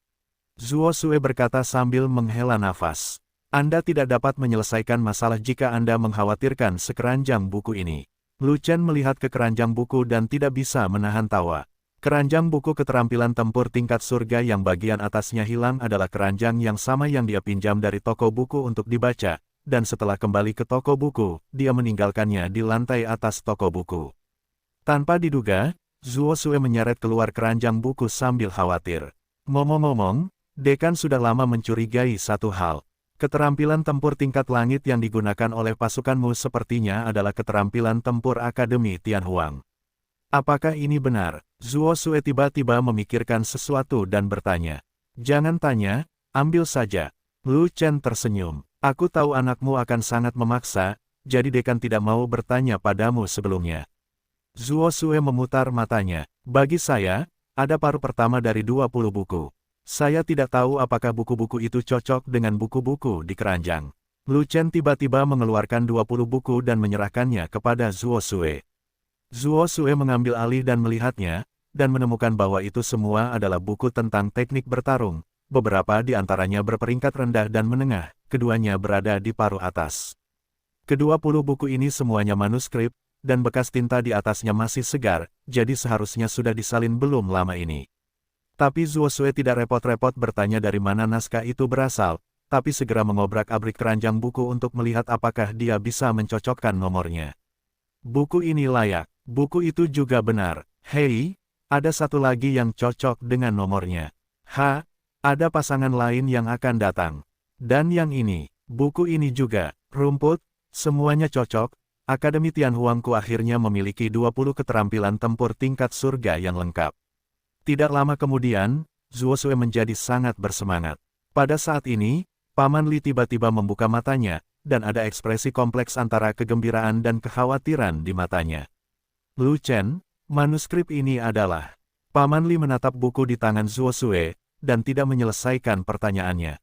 Zuo Sue berkata sambil menghela nafas. Anda tidak dapat menyelesaikan masalah jika Anda mengkhawatirkan sekeranjang buku ini. Lu Chen melihat ke keranjang buku dan tidak bisa menahan tawa. Keranjang buku keterampilan tempur tingkat surga yang bagian atasnya hilang adalah keranjang yang sama yang dia pinjam dari toko buku untuk dibaca, dan setelah kembali ke toko buku, dia meninggalkannya di lantai atas toko buku. Tanpa diduga, Zuo Sue menyeret keluar keranjang buku sambil khawatir. Ngomong-ngomong, Dekan sudah lama mencurigai satu hal. Keterampilan tempur tingkat langit yang digunakan oleh pasukanmu sepertinya adalah keterampilan tempur Akademi Tianhuang. Apakah ini benar? Zuo Sue tiba-tiba memikirkan sesuatu dan bertanya. Jangan tanya, ambil saja. Lu Chen tersenyum. Aku tahu anakmu akan sangat memaksa, jadi Dekan tidak mau bertanya padamu sebelumnya. Zuo Sue memutar matanya. Bagi saya, ada paruh pertama dari 20 buku. Saya tidak tahu apakah buku-buku itu cocok dengan buku-buku di keranjang. Lu Chen tiba-tiba mengeluarkan 20 buku dan menyerahkannya kepada Zuo Sue. Zuo Sue mengambil alih dan melihatnya, dan menemukan bahwa itu semua adalah buku tentang teknik bertarung. Beberapa di antaranya berperingkat rendah dan menengah, keduanya berada di paruh atas. Ke-20 buku ini semuanya manuskrip, dan bekas tinta di atasnya masih segar, jadi seharusnya sudah disalin belum lama ini. Tapi Zuo Sue tidak repot-repot bertanya dari mana naskah itu berasal, tapi segera mengobrak-abrik keranjang buku untuk melihat apakah dia bisa mencocokkan nomornya. Buku ini layak, buku itu juga benar. Hei, ada satu lagi yang cocok dengan nomornya. Ada pasangan lain yang akan datang. Dan yang ini, buku ini juga, rumput, semuanya cocok. Akademi Tianhuangku akhirnya memiliki 20 keterampilan tempur tingkat surga yang lengkap. Tidak lama kemudian, Zuo Sue menjadi sangat bersemangat. Pada saat ini, Paman Li tiba-tiba membuka matanya, dan ada ekspresi kompleks antara kegembiraan dan kekhawatiran di matanya. Lu Chen, manuskrip ini adalah... Paman Li menatap buku di tangan Zuo Sue, dan tidak menyelesaikan pertanyaannya.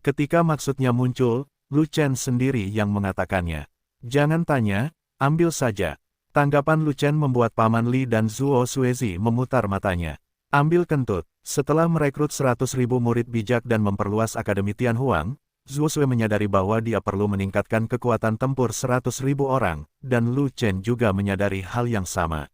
Ketika maksudnya muncul, Lu Chen sendiri yang mengatakannya. Jangan tanya, ambil saja. Tanggapan Lu Chen membuat Paman Li dan Zuo Suezi memutar matanya. Ambil kentut. Setelah merekrut 100.000 murid bijak dan memperluas Akademi Tianhuang, Zuo Sue menyadari bahwa dia perlu meningkatkan kekuatan tempur 100.000 orang, dan Lu Chen juga menyadari hal yang sama.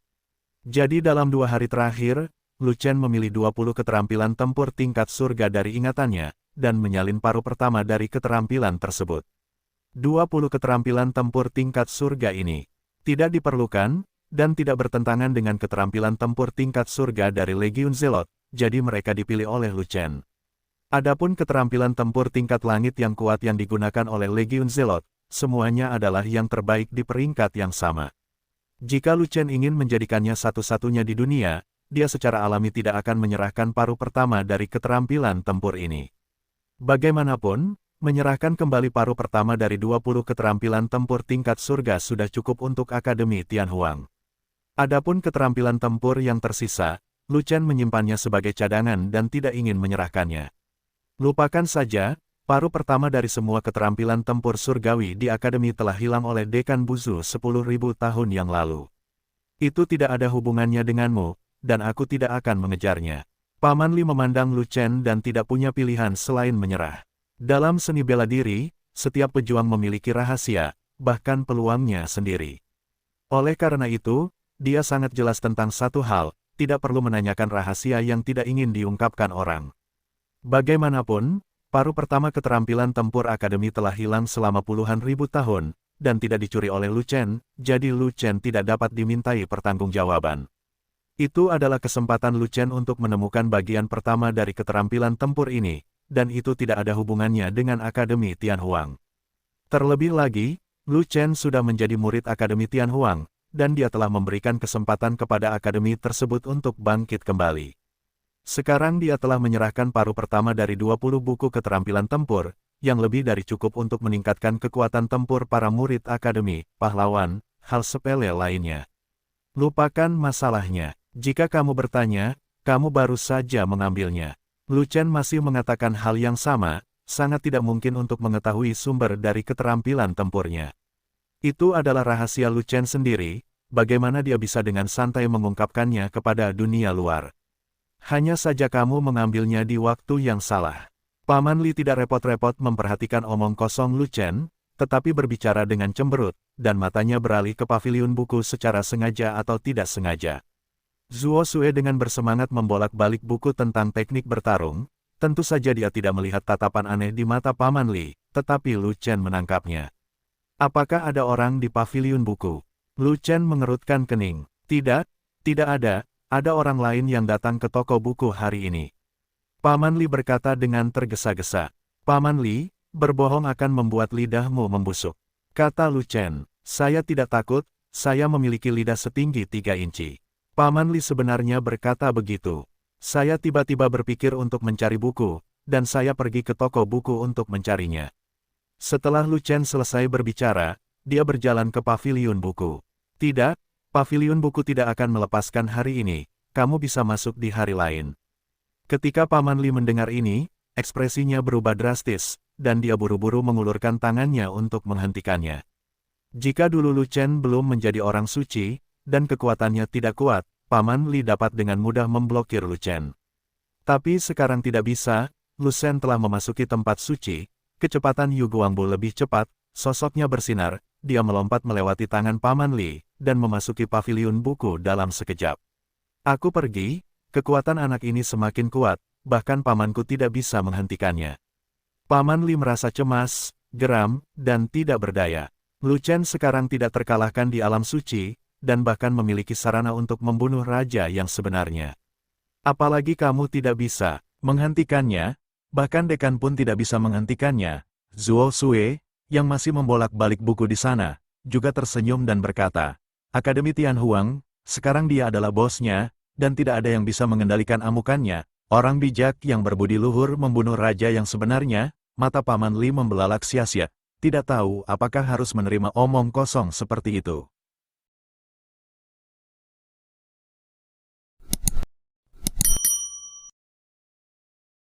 Jadi dalam 2 hari terakhir, Lu Chen memilih 20 keterampilan tempur tingkat surga dari ingatannya, dan menyalin paruh pertama dari keterampilan tersebut. 20 keterampilan tempur tingkat surga ini tidak diperlukan, dan tidak bertentangan dengan keterampilan tempur tingkat surga dari Legiun Zelot, jadi mereka dipilih oleh Lu Chen. Adapun keterampilan tempur tingkat langit yang kuat yang digunakan oleh Legiun Zelot, semuanya adalah yang terbaik di peringkat yang sama. Jika Lu Chen ingin menjadikannya satu-satunya di dunia, dia secara alami tidak akan menyerahkan paruh pertama dari keterampilan tempur ini. Bagaimanapun, menyerahkan kembali paruh pertama dari 20 keterampilan tempur tingkat surga sudah cukup untuk Akademi Tianhuang. Adapun keterampilan tempur yang tersisa, Lu Chen menyimpannya sebagai cadangan dan tidak ingin menyerahkannya. Lupakan saja, paruh pertama dari semua keterampilan tempur surgawi di Akademi telah hilang oleh Dekan Buzu 10.000 tahun yang lalu. Itu tidak ada hubungannya denganmu, dan aku tidak akan mengejarnya. Paman Li memandang Lu Chen dan tidak punya pilihan selain menyerah. Dalam seni bela diri, setiap pejuang memiliki rahasia, bahkan peluangnya sendiri. Oleh karena itu, dia sangat jelas tentang satu hal, tidak perlu menanyakan rahasia yang tidak ingin diungkapkan orang. Bagaimanapun, paruh pertama keterampilan tempur Akademi telah hilang selama puluhan ribu tahun, dan tidak dicuri oleh Lu Chen, jadi Lu Chen tidak dapat dimintai pertanggungjawaban. Itu adalah kesempatan Lu Chen untuk menemukan bagian pertama dari keterampilan tempur ini, dan itu tidak ada hubungannya dengan Akademi Tianhuang. Terlebih lagi, Lu Chen sudah menjadi murid Akademi Tianhuang, dan dia telah memberikan kesempatan kepada Akademi tersebut untuk bangkit kembali. Sekarang dia telah menyerahkan paruh pertama dari 20 buku keterampilan tempur, yang lebih dari cukup untuk meningkatkan kekuatan tempur para murid Akademi, pahlawan, hal sepele lainnya. Lupakan masalahnya. Jika kamu bertanya, kamu baru saja mengambilnya. Lu Chen masih mengatakan hal yang sama, sangat tidak mungkin untuk mengetahui sumber dari keterampilan tempurnya. Itu adalah rahasia Lu Chen sendiri, bagaimana dia bisa dengan santai mengungkapkannya kepada dunia luar. Hanya saja kamu mengambilnya di waktu yang salah. Paman Li tidak repot-repot memperhatikan omong kosong Lu Chen, tetapi berbicara dengan cemberut, dan matanya beralih ke paviliun buku secara sengaja atau tidak sengaja. Zuo Sue dengan bersemangat membolak-balik buku tentang teknik bertarung, tentu saja dia tidak melihat tatapan aneh di mata Paman Li, tetapi Lu Chen menangkapnya. Apakah ada orang di paviliun buku? Lu Chen mengerutkan kening. Tidak ada orang lain yang datang ke toko buku hari ini. Paman Li berkata dengan tergesa-gesa. Paman Li, berbohong akan membuat lidahmu membusuk. Kata Lu Chen, saya tidak takut, saya memiliki lidah setinggi 3 inci. Paman Li sebenarnya berkata begitu. Saya tiba-tiba berpikir untuk mencari buku, dan saya pergi ke toko buku untuk mencarinya. Setelah Lu Chen selesai berbicara, dia berjalan ke paviliun buku. Tidak, paviliun buku tidak akan melepaskan hari ini, kamu bisa masuk di hari lain. Ketika Paman Li mendengar ini, ekspresinya berubah drastis, dan dia buru-buru mengulurkan tangannya untuk menghentikannya. Jika dulu Lu Chen belum menjadi orang suci, dan kekuatannya tidak kuat, Paman Li dapat dengan mudah memblokir Lu Chen. Tapi sekarang tidak bisa, Lu Chen telah memasuki tempat suci, kecepatan Yu Guangbu lebih cepat, sosoknya bersinar, dia melompat melewati tangan Paman Li, dan memasuki paviliun buku dalam sekejap. Aku pergi, kekuatan anak ini semakin kuat, bahkan pamanku tidak bisa menghentikannya. Paman Li merasa cemas, geram, dan tidak berdaya. Lu Chen sekarang tidak terkalahkan di alam suci, dan bahkan memiliki sarana untuk membunuh raja yang sebenarnya. Apalagi kamu tidak bisa menghentikannya, bahkan dekan pun tidak bisa menghentikannya. Zuo Sue, yang masih membolak-balik buku di sana, juga tersenyum dan berkata, Akademi Tianhuang, sekarang dia adalah bosnya, dan tidak ada yang bisa mengendalikan amukannya. Orang bijak yang berbudi luhur membunuh raja yang sebenarnya. Mata Paman Li membelalak sia-sia, tidak tahu apakah harus menerima omong kosong seperti itu.